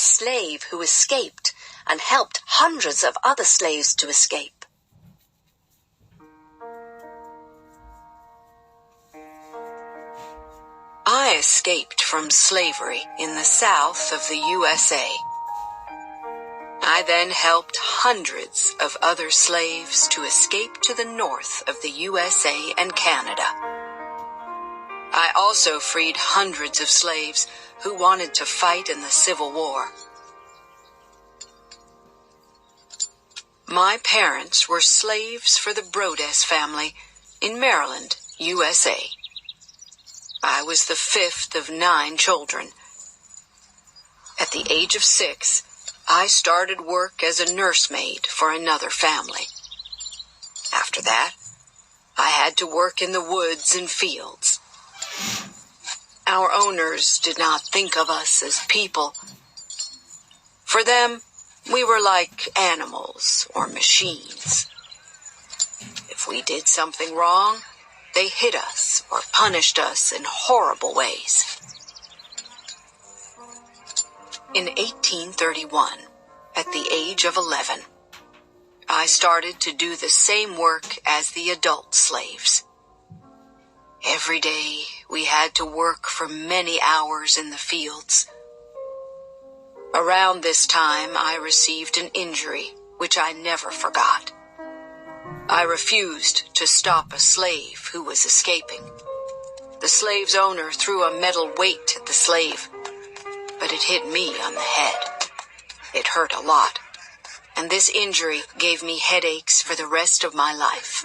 slave who escaped and helped hundreds of other slaves to escape. I escaped from slavery in the South of the USA. I then helped hundreds of other slaves to escape to the north of the USA and Canada. I also freed hundreds of slaves who wanted to fight in the Civil War. My parents were slaves for the Brodess family in Maryland, USA. I was the fifth of 9 children. At the age of 6, I started work as a nursemaid for another family. After that, I had to work in the woods and fields. Our owners did not think of us as people. For them, we were like animals or machines. If we did something wrong, they hit us or punished us in horrible ways. In 1831, at the age of 11, I started to do the same work as the adult slaves. Every day, we had to work for many hours in the fields. Around this time, I received an injury, which I never forgot. I refused to stop a slave who was escaping. The slave's owner threw a metal weight at the slave, but it hit me on the head. It hurt a lot, and this injury gave me headaches for the rest of my life.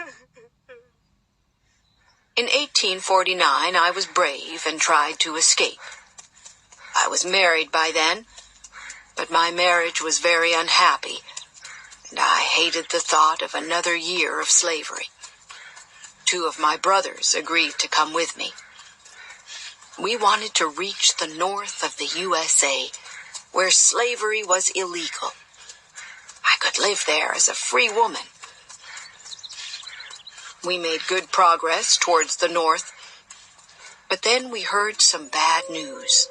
In 1849, I was brave and tried to escape. I was married by then, but my marriage was very unhappy, and I hated the thought of another year of slavery. 2 of my brothers agreed to come with me. We wanted to reach the north of the USA, where slavery was illegal. I could live there as a free woman. We made good progress towards the north, but then we heard some bad news.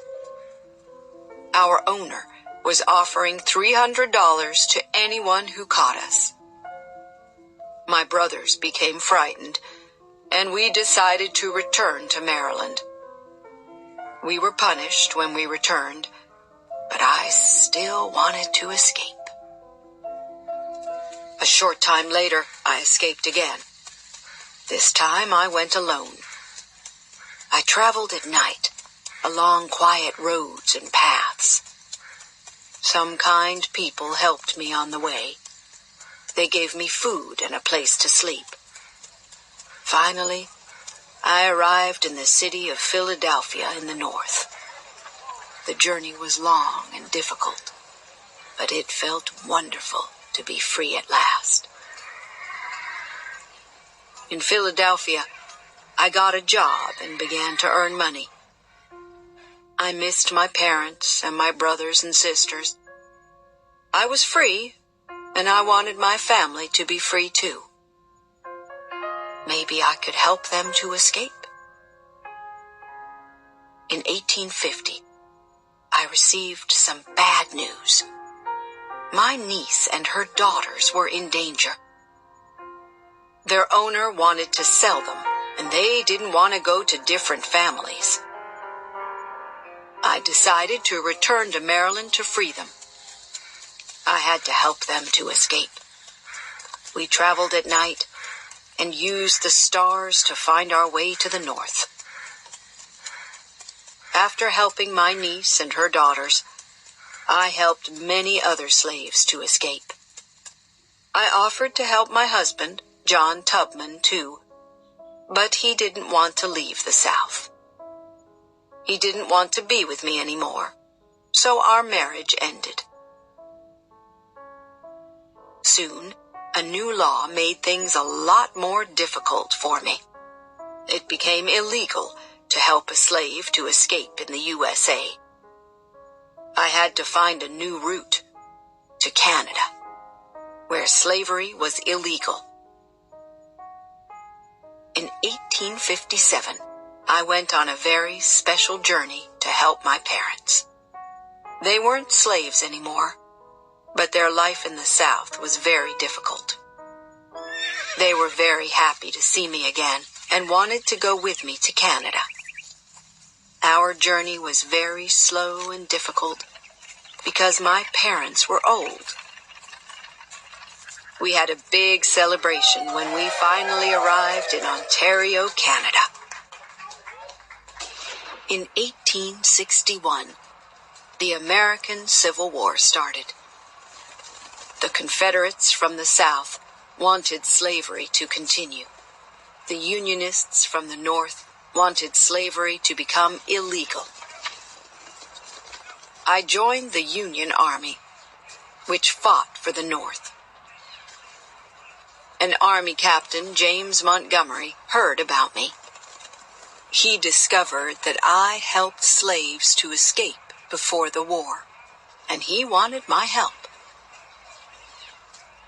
Our owner was offering $300 to anyone who caught us. My brothers became frightened, and we decided to return to Maryland. We were punished when we returned, but I still wanted to escape. A short time later, I escaped again. This time I went alone. I traveled at night, along quiet roads and paths. Some kind people helped me on the way. They gave me food and a place to sleep. Finally, I arrived in the city of Philadelphia in the north. The journey was long and difficult, but it felt wonderful to be free at last. In Philadelphia, I got a job and began to earn money. I missed my parents and my brothers and sisters. I was free, and I wanted my family to be free too. Maybe I could help them to escape. In 1850, I received some bad news. My niece and her daughters were in danger. Their owner wanted to sell them, and they didn't want to go to different families. I decided to return to Maryland to free them. I had to help them to escape. We traveled at night and used the stars to find our way to the north. After helping my niece and her daughters, I helped many other slaves to escape. I offered to help my husband, John Tubman, too, but he didn't want to leave the South. He didn't want to be with me anymore, so our marriage ended. Soon, a new law made things a lot more difficult for me. It became illegal to help a slave to escape in the USA. I had to find a new route to Canada, where slavery was illegal. In 1857, I went on a very special journey to help my parents. They weren't slaves anymore, but their life in the South was very difficult. They were very happy to see me again and wanted to go with me to Canada. Our journey was very slow and difficult because my parents were old. We had a big celebration when we finally arrived in Ontario, Canada. In 1861, the American Civil War started. The Confederates from the South wanted slavery to continue. The Unionists from the North wanted slavery to become illegal. I joined the Union Army, which fought for the North. An Army captain, James Montgomery, heard about me. He discovered that I helped slaves to escape before the war, and he wanted my help.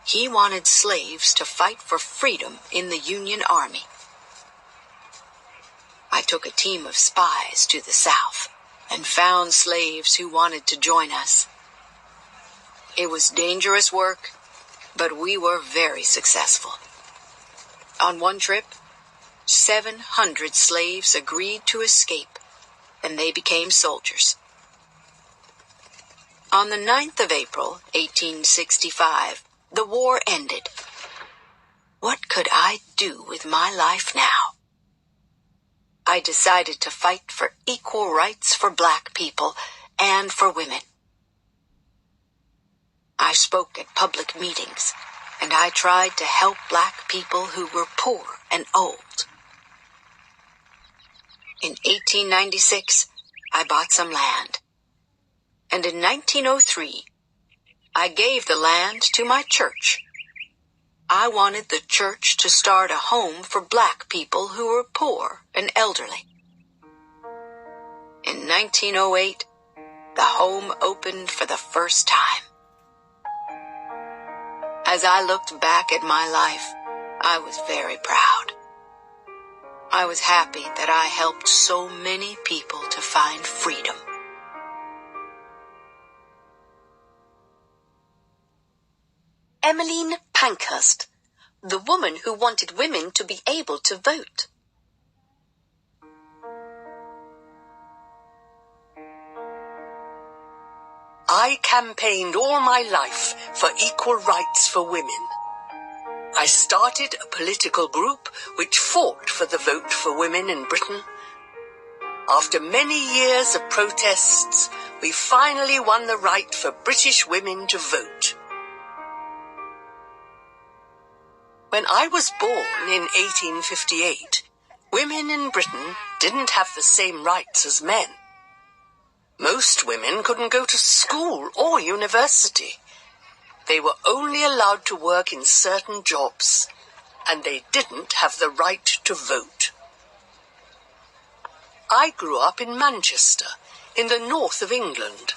He wanted slaves to fight for freedom in the Union Army. I took a team of spies to the South and found slaves who wanted to join us. It was dangerous work, but we were very successful. On one trip, 700 slaves agreed to escape, and they became soldiers. On the 9th of April, 1865, the war ended. What could I do with my life now? I decided to fight for equal rights for black people and for women. I spoke at public meetings, and I tried to help black people who were poor and old. In 1896, I bought some land. And in 1903, I gave the land to my church. I wanted the church to start a home for black people who were poor and elderly. In 1908, the home opened for the first time. As I looked back at my life, I was very proud. I was happy that I helped so many people to find freedom. Emmeline Pankhurst, the woman who wanted women to be able to vote. I campaigned all my life for equal rights for women. I started a political group which fought for the vote for women in Britain. After many years of protests, we finally won the right for British women to vote. When I was born in 1858, women in Britain didn't have the same rights as men. Most women couldn't go to school or university. They were only allowed to work in certain jobs, and they didn't have the right to vote. I grew up in Manchester, in the north of England,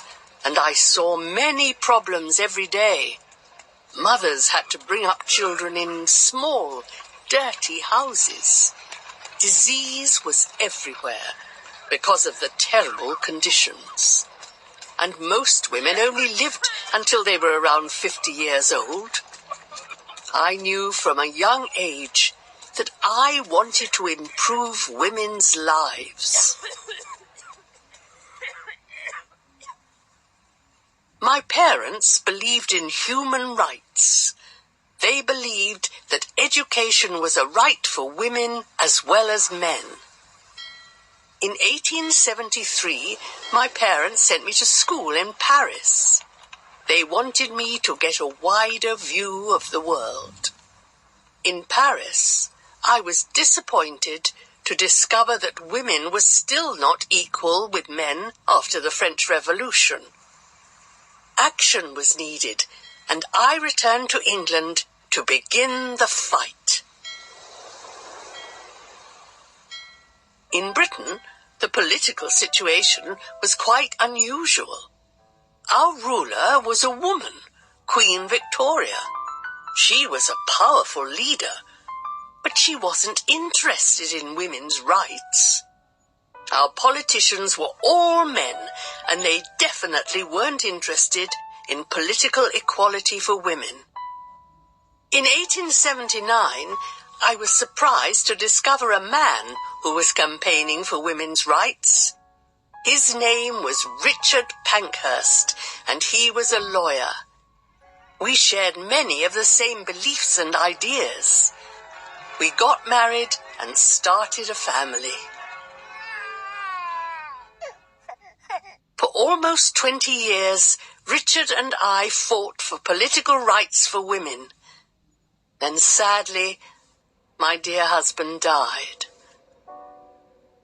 and I saw many problems every day. Mothers had to bring up children in small, dirty houses. Disease was everywhere because of the terrible conditions. And most women only lived until they were around 50 years old. I knew from a young age that I wanted to improve women's lives. My parents believed in human rights. They believed that education was a right for women as well as men. In 1873, my parents sent me to school in Paris. They wanted me to get a wider view of the world. In Paris, I was disappointed to discover that women were still not equal with men after the French Revolution. Action was needed, and I returned to England to begin the fight. In Britain, the political situation was quite unusual. Our ruler was a woman, Queen Victoria. She was a powerful leader, but she wasn't interested in women's rights. Our politicians were all men, and they definitely weren't interested in political equality for women. In 1879, I was surprised to discover a man who was campaigning for women's rights. His name was Richard Pankhurst, and he was a lawyer. We shared many of the same beliefs and ideas. We got married and started a family. For almost 20 years, Richard and I fought for political rights for women. Then sadly, my dear husband died.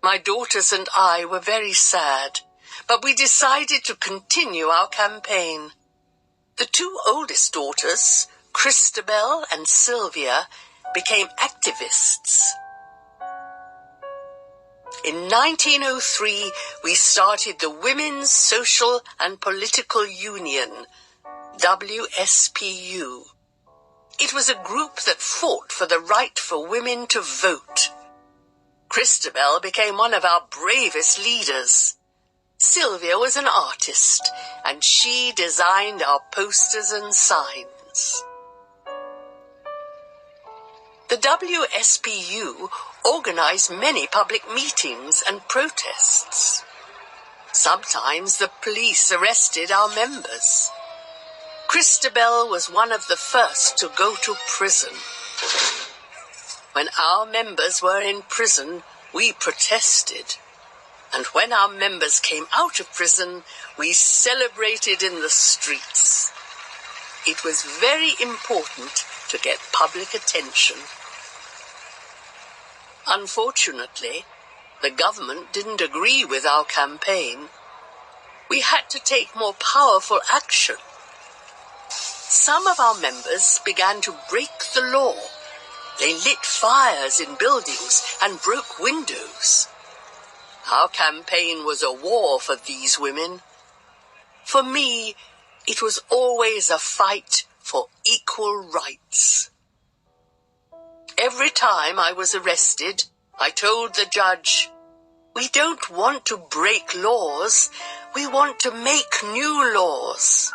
My daughters and I were very sad, but we decided to continue our campaign. The two oldest daughters, Christabel and Sylvia, became activists. In 1903, we started the Women's Social and Political Union, WSPU. It was a group that fought for the right for women to vote. Christabel became one of our bravest leaders. Sylvia was an artist, and she designed our posters and signs. The WSPU organized many public meetings and protests. Sometimes the police arrested our members. Christabel was one of the first to go to prison. When our members were in prison, we protested. And when our members came out of prison, we celebrated in the streets. It was very important to get public attention. Unfortunately, the government didn't agree with our campaign. We had to take more powerful action. Some of our members began to break the law. They lit fires in buildings and broke windows. Our campaign was a war for these women. For me, it was always a fight for equal rights. Every time I was arrested, I told the judge, "We don't want to break laws, we want to make new laws."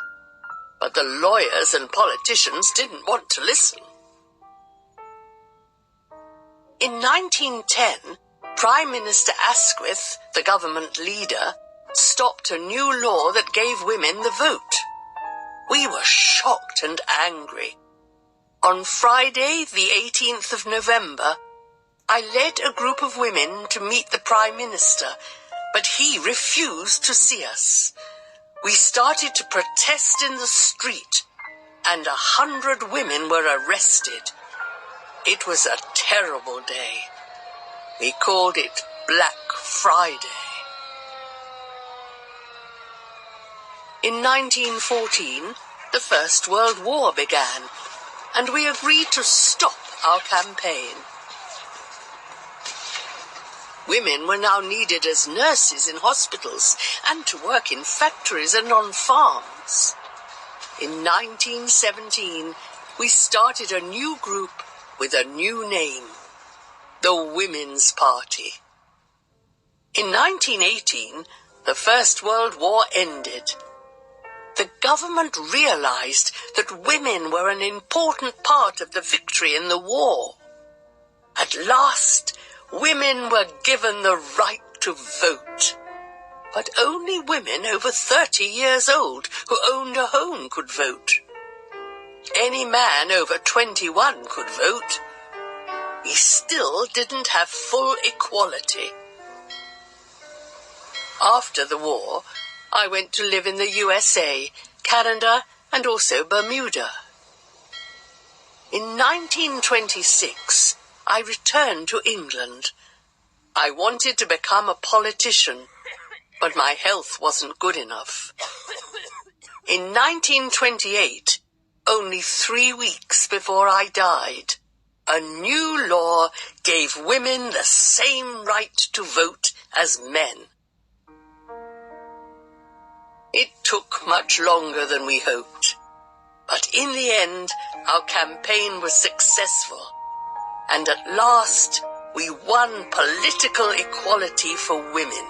But the lawyers and politicians didn't want to listen. In 1910, Prime Minister Asquith, the government leader, stopped a new law that gave women the vote. We were shocked and angry. On Friday, the 18th of November, I led a group of women to meet the Prime Minister, but he refused to see us. We started to protest in the street, and 100 women were arrested. It was a terrible day. We called it Black Friday. In 1914, the First World War began, and we agreed to stop our campaign. Women were now needed as nurses in hospitals and to work in factories and on farms. In 1917, we started a new group with a new name, the Women's Party. In 1918, the First World War ended. The government realized that women were an important part of the victory in the war. At last, women were given the right to vote. But only women over 30 years old who owned a home could vote. Any man over 21 could vote. We still didn't have full equality. After the war, I went to live in the USA, Canada, and also Bermuda. In 1926, I returned to England. I wanted to become a politician, but my health wasn't good enough. In 1928, only 3 weeks before I died, a new law gave women the same right to vote as men. It took much longer than we hoped, but in the end, our campaign was successful, and at last, We won political equality for women.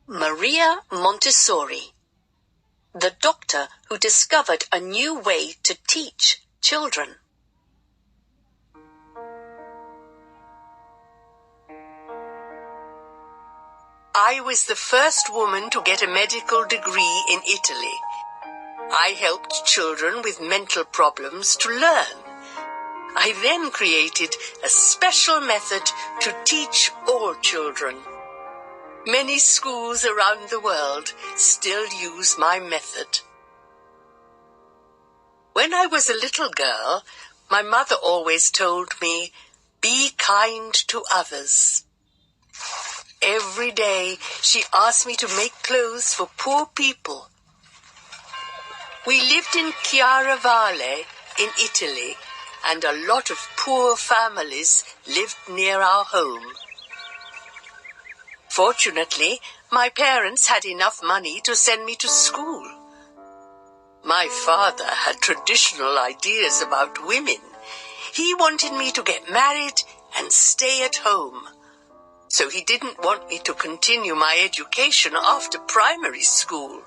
Maria Montessori, the doctor who discovered a new way to teach children. I was the first woman to get a medical degree in Italy. I helped children with mental problems to learn. I then created a special method to teach all children. Many schools around the world still use my method. When I was a little girl, my mother always told me, "Be kind to others." Every day, she asked me to make clothes for poor people. We lived in Chiaravalle in Italy, and a lot of poor families lived near our home. Fortunately, my parents had enough money to send me to school. My father had traditional ideas about women. He wanted me to get married and stay at home. So he didn't want me to continue my education after primary school.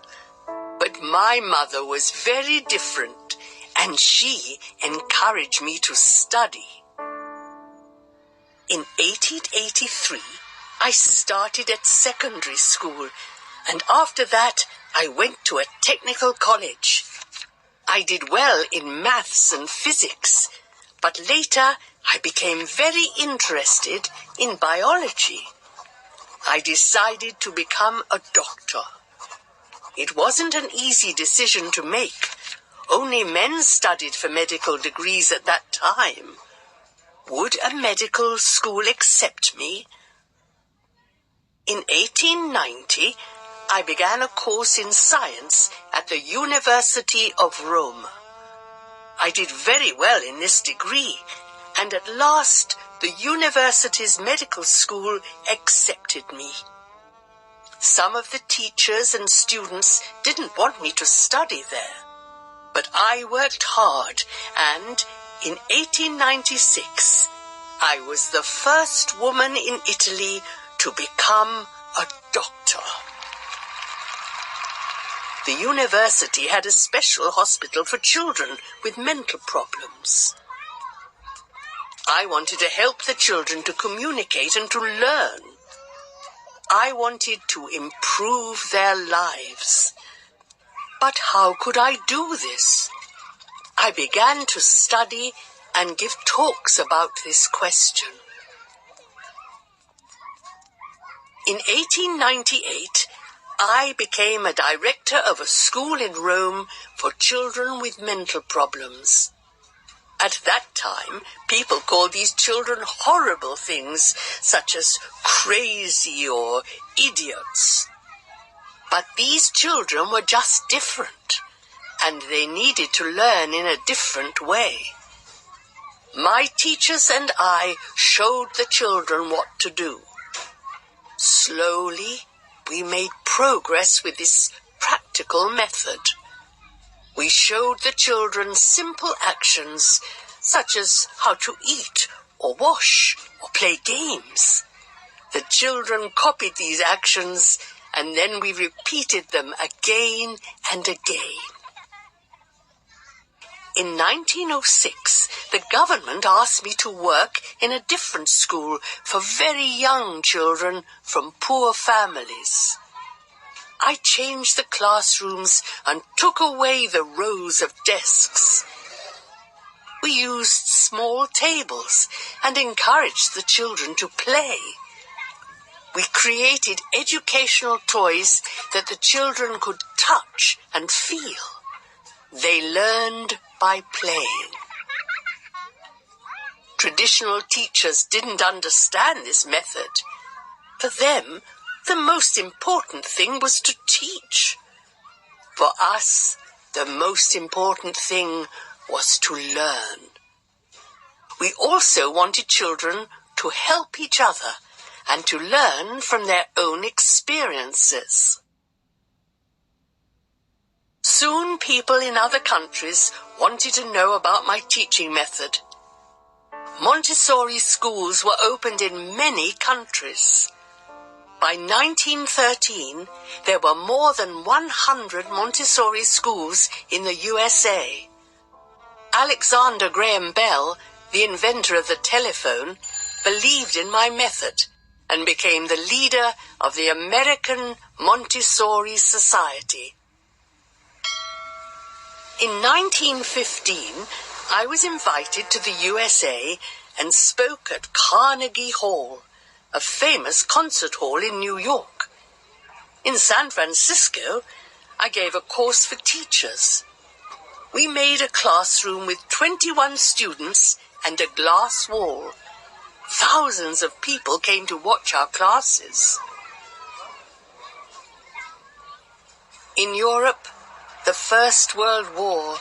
But my mother was very different, and she encouraged me to study. In 1883, I started at secondary school, and after that, I went to a technical college. I did well in maths and physics, but later I became very interested in biology. I decided to become a doctor. It wasn't an easy decision to make. Only men studied for medical degrees at that time. Would a medical school accept me? In 1890, I began a course in science at the University of Rome. I did very well in this degree, and at last the university's medical school accepted me. Some of the teachers and students didn't want me to study there, but I worked hard, and in 1896, I was the first woman in Italy to become a doctor. The university had a special hospital for children with mental problems. I wanted to help the children to communicate and to learn. I wanted to improve their lives. But how could I do this? I began to study and give talks about this question. In 1898, I became a director of a school in Rome for children with mental problems. At that time, people called these children horrible things, such as crazy or idiots. But these children were just different, and they needed to learn in a different way. My teachers and I showed the children what to do. Slowly, we made progress with this practical method. We showed the children simple actions, such as how to eat or wash or play games. The children copied these actions, and then we repeated them again and again. In 1906, the government asked me to work in a different school for very young children from poor families. I changed the classrooms and took away the rows of desks. We used small tables and encouraged the children to play. We created educational toys that the children could touch and feel. They learned by playing. Traditional teachers didn't understand this method. For them, the most important thing was to teach. For us, the most important thing was to learn. We also wanted children to help each other and to learn from their own experiences. Soon people in other countries wanted to know about my teaching method. Montessori schools were opened in many countries. By 1913, there were more than 100 Montessori schools in the USA. Alexander Graham Bell, the inventor of the telephone, believed in my method and became the leader of the American Montessori Society. In 1915, I was invited to the USA and spoke at Carnegie Hall, a famous concert hall in New York. In San Francisco, I gave a course for teachers. We made a classroom with 21 students and a glass wall. Thousands of people came to watch our classes. In Europe, the First World War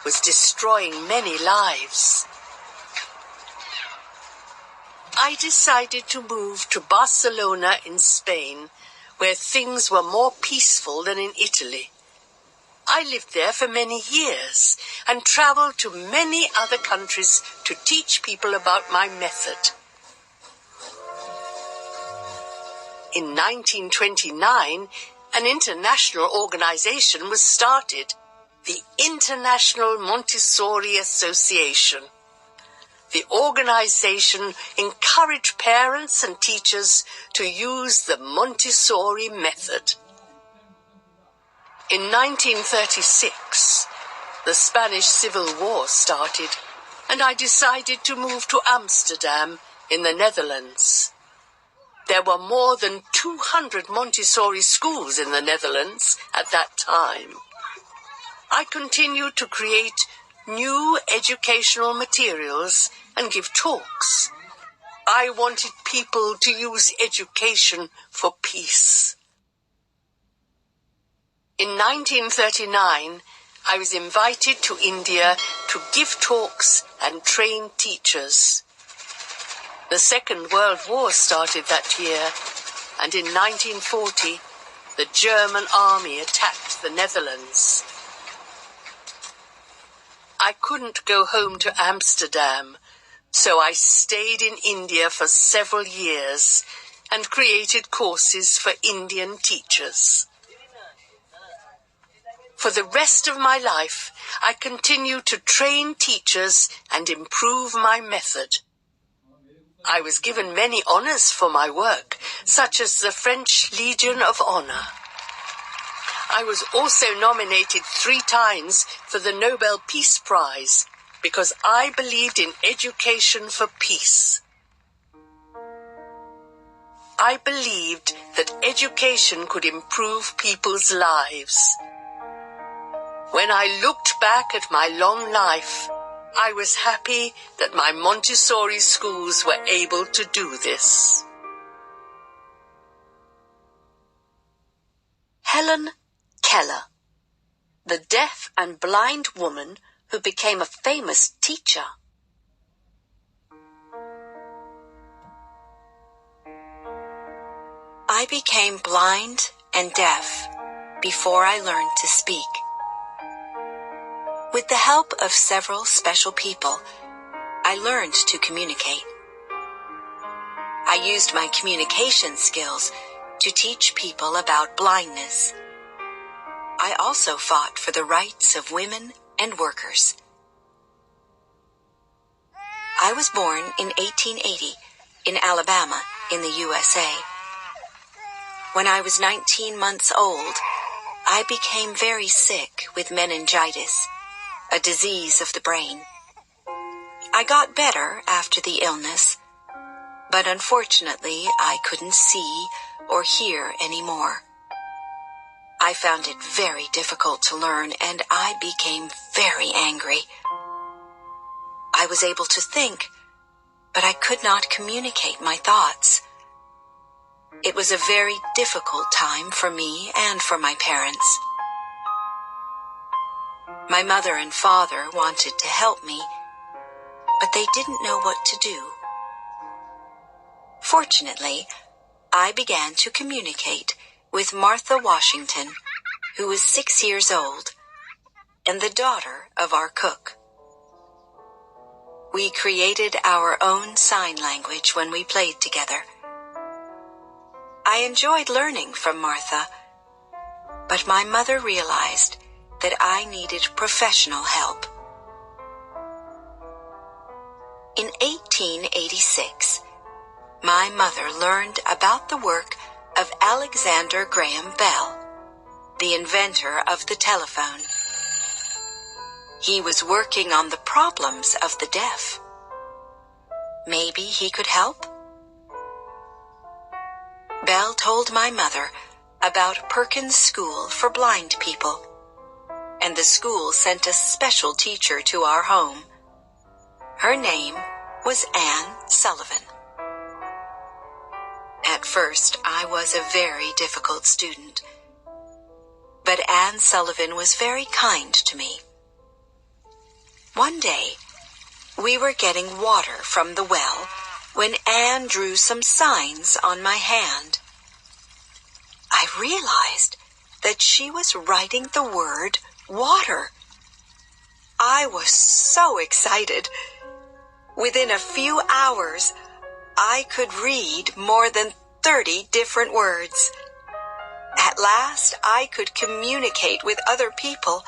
was destroying many lives. I decided to move to Barcelona in Spain, where things were more peaceful than in Italy. I lived there for many years and traveled to many other countries to teach people about my method. In 1929, an international organization was started, the International Montessori Association. The organization encouraged parents and teachers to use the Montessori method. In 1936, the Spanish Civil War started, and I decided to move to Amsterdam in the Netherlands. There were more than 200 Montessori schools in the Netherlands at that time. I continued to create new educational materials and give talks. I wanted people to use education for peace. In 1939, I was invited to India to give talks and train teachers. The Second World War started that year, and in 1940, the German army attacked the Netherlands. I couldn't go home to Amsterdam, so I stayed in India for several years and created courses for Indian teachers. For the rest of my life, I continued to train teachers and improve my method. I was given many honors for my work, such as the French Legion of Honor. I was also nominated 3 times for the Nobel Peace Prize because I believed in education for peace. I believed that education could improve people's lives. When I looked back at my long life, I was happy that my Montessori schools were able to do this. Helen Keller, the deaf and blind woman who became a famous teacher. I became blind and deaf before I learned to speak. With the help of several special people, I learned to communicate. I used my communication skills to teach people about blindness. I also fought for the rights of women and workers. I was born in 1880 in Alabama in the USA. When I was 19 months old, I became very sick with meningitis, a disease of the brain. I got better after the illness, but unfortunately I couldn't see or hear anymore. I found it very difficult to learn, and I became very angry. I was able to think, but I could not communicate my thoughts. It was a very difficult time for me and for my parents. My mother and father wanted to help me, but they didn't know what to do. Fortunately, I began to communicate with Martha Washington, who was 6 years old and the daughter of our cook. We created our own sign language when we played together. I enjoyed learning from Martha, but my mother realized that I needed professional help. In 1886, my mother learned about the work of Alexander Graham Bell, the inventor of the telephone. He was working on the problems of the deaf. Maybe he could help? Bell told my mother about Perkins School for Blind People, and the school sent a special teacher to our home. Her name was Anne Sullivan. At first, I was a very difficult student, but Anne Sullivan was very kind to me. One day, we were getting water from the well when Anne drew some signs on my hand. I realized that she was writing the word water. I was so excited. Within a few hours, I could read more than 30 different words. At last, I could communicate with other people,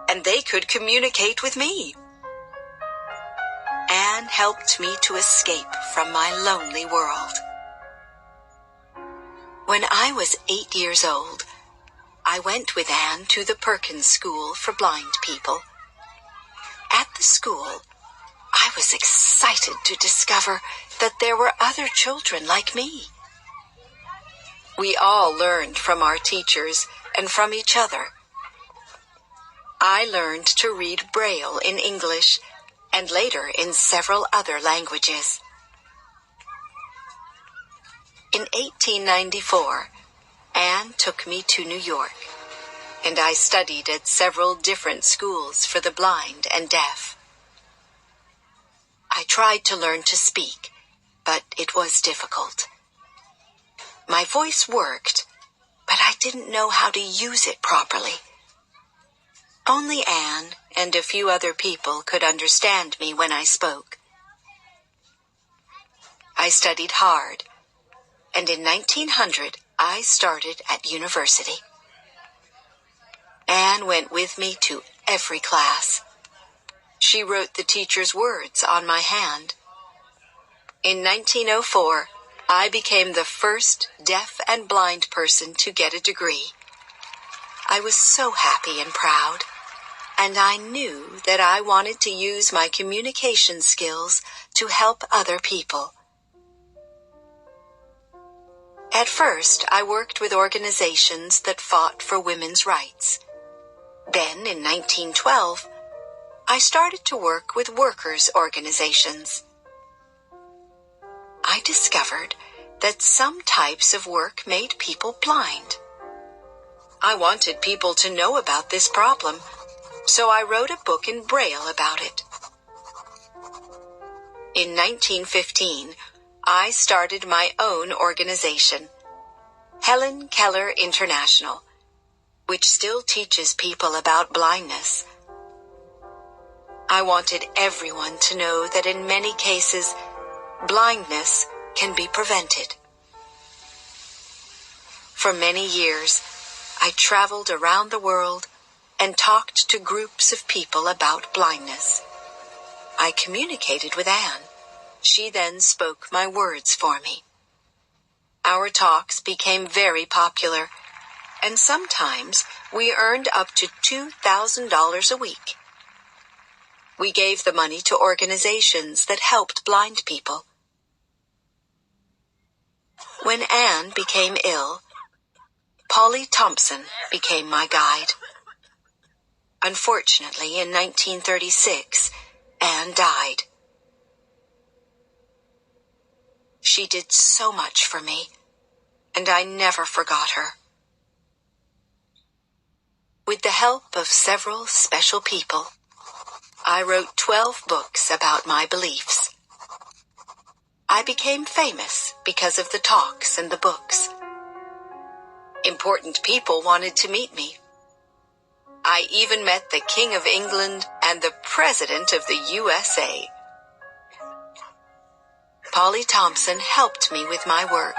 and they could communicate with me. Anne helped me to escape from my lonely world. When I was 8 years old, I went with Anne to the Perkins School for Blind People. At the school, I was excited to discover that there were other children like me. We all learned from our teachers and from each other. I learned to read Braille in English and later in several other languages. In 1894, Anne took me to New York, and I studied at several different schools for the blind and deaf. I tried to learn to speak, but it was difficult. My voice worked, but I didn't know how to use it properly. Only Anne and a few other people could understand me when I spoke. I studied hard, and in 1900, I started at university. Anne went with me to every class. She wrote the teacher's words on my hand. In 1904, I became the first deaf and blind person to get a degree. I was so happy and proud, and I knew that I wanted to use my communication skills to help other people. At first, I worked with organizations that fought for women's rights. Then, in 1912, I started to work with workers' organizations. I discovered that some types of work made people blind. I wanted people to know about this problem, so I wrote a book in Braille about it. In 1915, I started my own organization, Helen Keller International, which still teaches people about blindness. I wanted everyone to know that in many cases, blindness can be prevented. For many years, I traveled around the world and talked to groups of people about blindness. I communicated with Anne. She then spoke my words for me. Our talks became very popular, and sometimes we earned up to $2,000 a week. We gave the money to organizations that helped blind people. When Anne became ill, Polly Thompson became my guide. Unfortunately, in 1936, Anne died. She did so much for me, and I never forgot her. With the help of several special people, I wrote 12 books about my beliefs. I became famous because of the talks and the books. Important people wanted to meet me. I even met the King of England and the President of the USA. Polly Thompson helped me with my work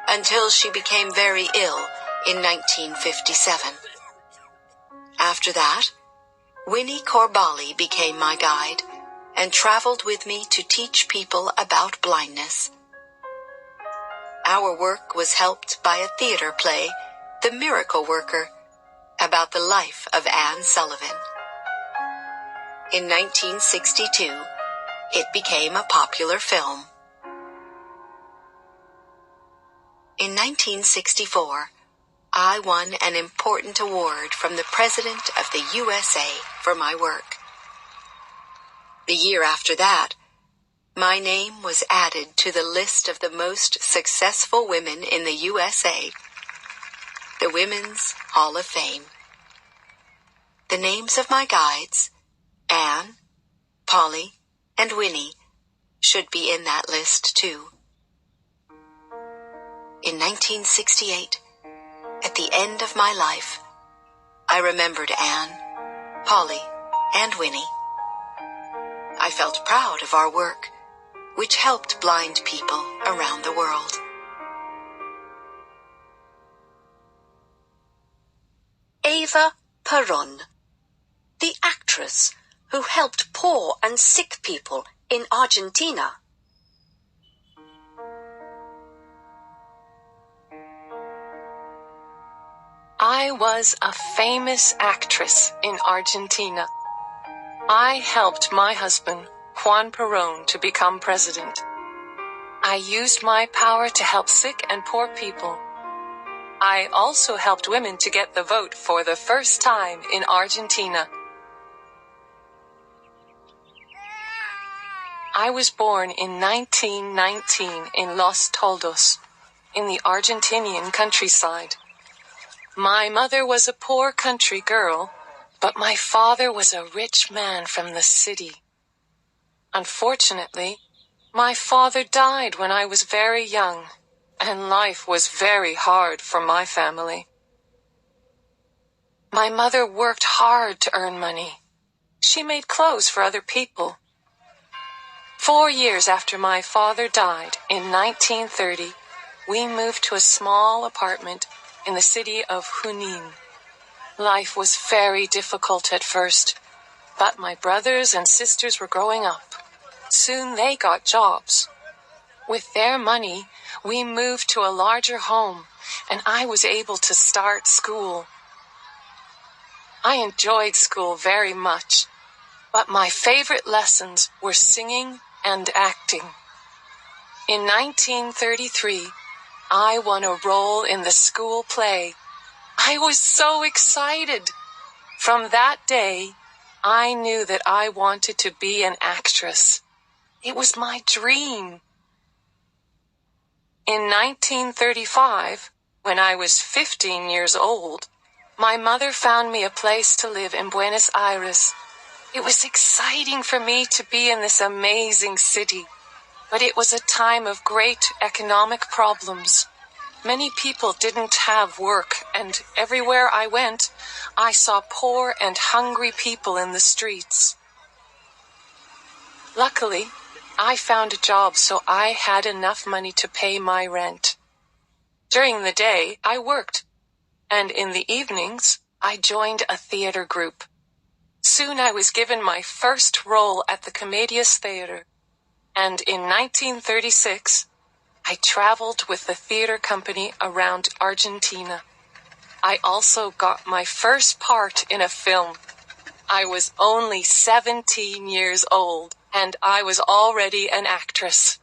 until she became very ill in 1957. After that, Winnie Corbally became my guide and traveled with me to teach people about blindness. Our work was helped by a theater play, The Miracle Worker, about the life of Anne Sullivan. In 1962, it became a popular film. In 1964, I won an important award from the President of the USA for my work. The year after that, my name was added to the list of the most successful women in the USA, the Women's Hall of Fame. The names of my guides, Anne, Polly, and Winnie, should be in that list too. In 1968, at the end of my life, I remembered Anne, Polly, and Winnie. I felt proud of our work, which helped blind people around the world. Eva Perón, the actress who helped poor and sick people in Argentina. I was a famous actress in Argentina. I helped my husband, Juan Perón, to become president. I used my power to help sick and poor people. I also helped women to get the vote for the first time in Argentina. I was born in 1919 in Los Toldos, in the Argentinian countryside. My mother was a poor country girl, but my father was a rich man from the city. Unfortunately, my father died when I was very young, and life was very hard for my family. My mother worked hard to earn money. She made clothes for other people. 4 years after my father died, in 1930, we moved to a small apartment in the city of Junín. Life was very difficult at first, but my brothers and sisters were growing up. Soon they got jobs. With their money, we moved to a larger home, and I was able to start school. I enjoyed school very much, but my favorite lessons were singing and acting. In 1933, I won a role in the school play. I was so excited. From that day, I knew that I wanted to be an actress. It was my dream. In 1935, when I was 15 years old, my mother found me a place to live in Buenos Aires. It was exciting for me to be in this amazing city, but it was a time of great economic problems. Many people didn't have work, and everywhere I went, I saw poor and hungry people in the streets. Luckily, I found a job so I had enough money to pay my rent. During the day, I worked, and in the evenings, I joined a theater group. Soon I was given my first role at the Comedias Theater, and in 1936, I traveled with the theater company around Argentina. I also got my first part in a film. I was only 17 years old, and I was already an actress.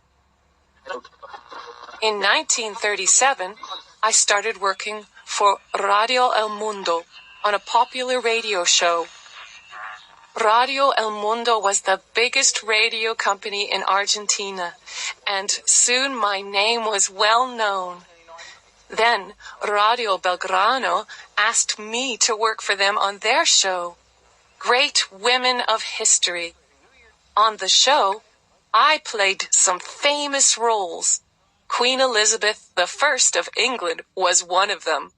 In 1937, I started working for Radio El Mundo on a popular radio show. Radio El Mundo was the biggest radio company in Argentina, and soon my name was well known. Then Radio Belgrano asked me to work for them on their show, Great Women of History. On the show, I played some famous roles. Queen Elizabeth I of England was one of them.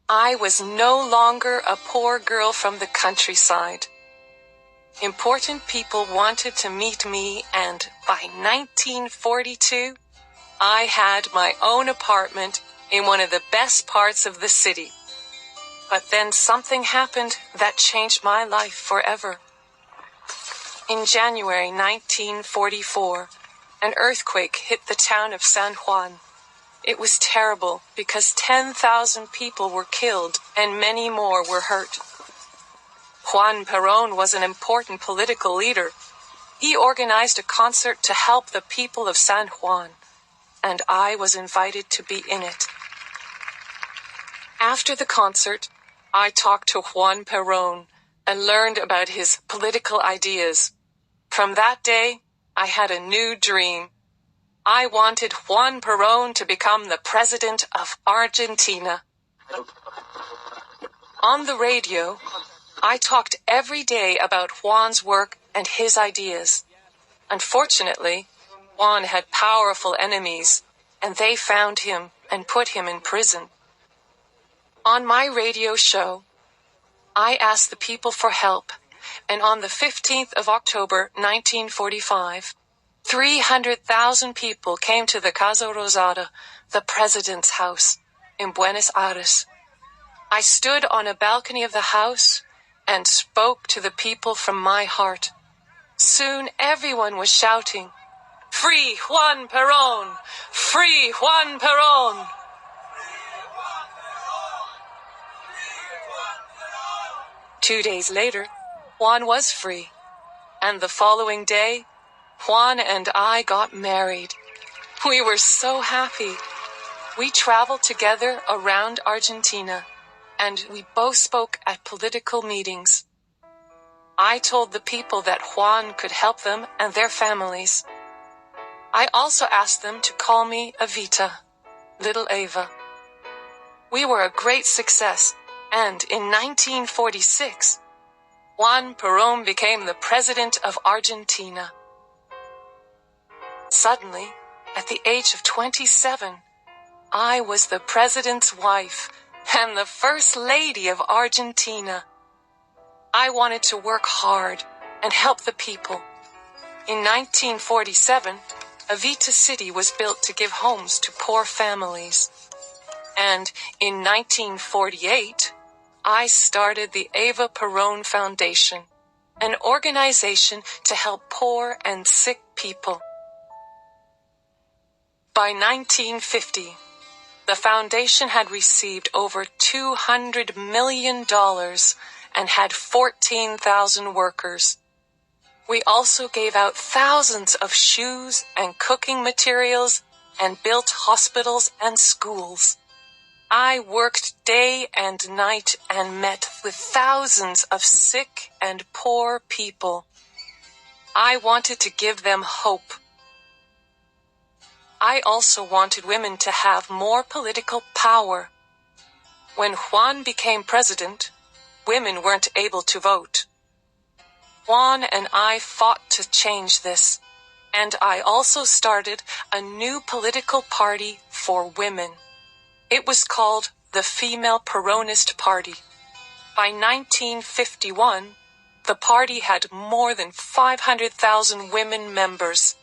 I was no longer a poor girl from the countryside. Important people wanted to meet me, and by 1942, I had my own apartment in one of the best parts of the city. But then something happened that changed my life forever. In January 1944, an earthquake hit the town of San Juan. It was terrible because 10,000 people were killed and many more were hurt. Juan Perón was an important political leader. He organized a concert to help the people of San Juan, and I was invited to be in it. After the concert, I talked to Juan Perón and learned about his political ideas. From that day, I had a new dream. I wanted Juan Perón to become the president of Argentina. On the radio, I talked every day about Juan's work and his ideas. Unfortunately, Juan had powerful enemies, and they found him and put him in prison. On my radio show, I asked the people for help, and on the 15th of October, 1945, 300,000 people came to the Casa Rosada, the president's house, in Buenos Aires. I stood on a balcony of the house and spoke to the people from my heart. Soon everyone was shouting, "Free Juan Perón! Free Juan Perón!" 2 days later, Juan was free, and the following day, Juan and I got married. We were so happy. We traveled together around Argentina, and we both spoke at political meetings. I told the people that Juan could help them and their families. I also asked them to call me Evita, Little Eva. We were a great success, and in 1946, Juan Perón became the president of Argentina. Suddenly, at the age of 27, I was the president's wife and the first lady of Argentina. I wanted to work hard and help the people. In 1947, Evita City was built to give homes to poor families. And in 1948, I started the Eva Perón Foundation, an organization to help poor and sick people. By 1950, the foundation had received over $200 million and had 14,000 workers. We also gave out thousands of shoes and cooking materials and built hospitals and schools. I worked day and night and met with thousands of sick and poor people. I wanted to give them hope. I also wanted women to have more political power. When Juan became president, women weren't able to vote. Juan and I fought to change this, and I also started a new political party for women. It was called the Female Peronist Party. By 1951, the party had more than 500,000 women members.